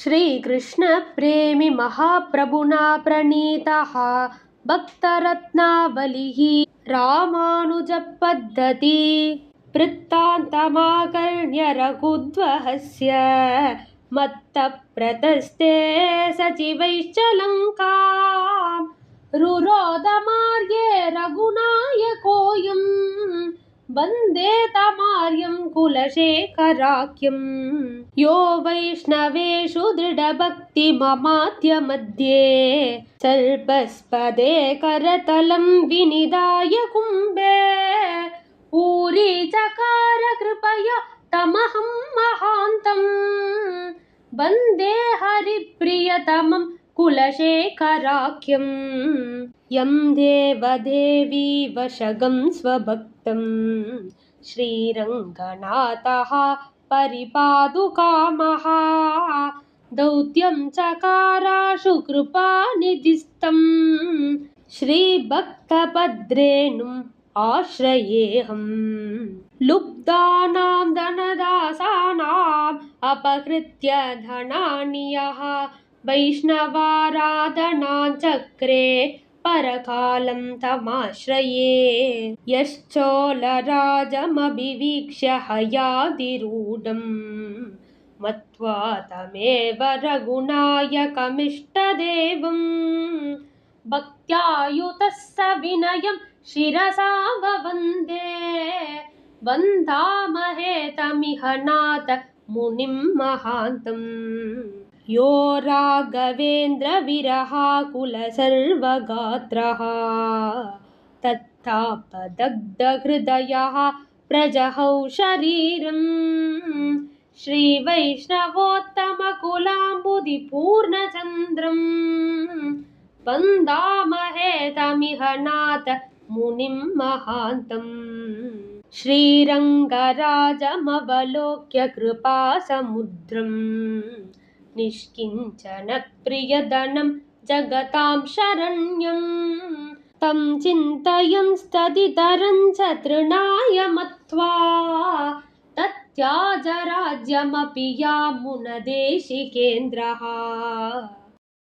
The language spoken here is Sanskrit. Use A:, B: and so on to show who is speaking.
A: श्रीकृष्णप्रेमी महाप्रभुना प्रणीतः भक्तरत्नावलिः रामानुजपद्धति वृत्तान्तमाकर्ण्य रघुद्वहस्य मत्तप्रतस्ते सचिवैश्च लङ्काम् रुरोधमार्गे रघुनायकोऽयं वन्दे तमार्यं कुलशेखराख्यं यो वैष्णवेषु दृढभक्तिममात्य मध्ये सर्पस्पदे करतलं विनिधाय कुम्भे पूरीचकार कृपया तमहं महान्तं वन्दे हरिप्रियतमं कुलशेखराख्यं यं देवदेवी वशगं स्वभक्तं श्रीरङ्गनाथः परिपादुकामः दौत्यं चकाराशु कृपानिधिस्तं श्रीभक्तभद्रेणुम् आश्रयेऽहम् लुब्धानां धनदासानाम् अपहृत्य धनानि यः वैष्णवाराधनाञ्चक्रे परकालं तमाश्रये यश्चोलराजमभिवीक्ष्य हयादिरूढं मत्वा तमेव रघुनायकमिष्टदेवम् भक्त्यायुतः स विनयं शिरसा ववन्दे वन्दामहे तमिह नाथ मुनिं महान्तम् यो राघवेन्द्रविरहाकुल सर्वगात्रः तत्तापदग्धहृदयः प्रजहौ शरीरम् श्रीवैष्णवोत्तमकुलाम्बुधिपूर्णचन्द्रम् वन्दामहे तमिह नाथ मुनिं महान्तम् श्रीरङ्गराजमवलोक्य कृपासमुद्रम् निष्किञ्चनप्रियधनं जगतां शरण्यं तं चिन्तयंस्तदितरं च तृणाय मत्वा तत्याज राज्यमपि यामुनदेशिकेन्द्रः।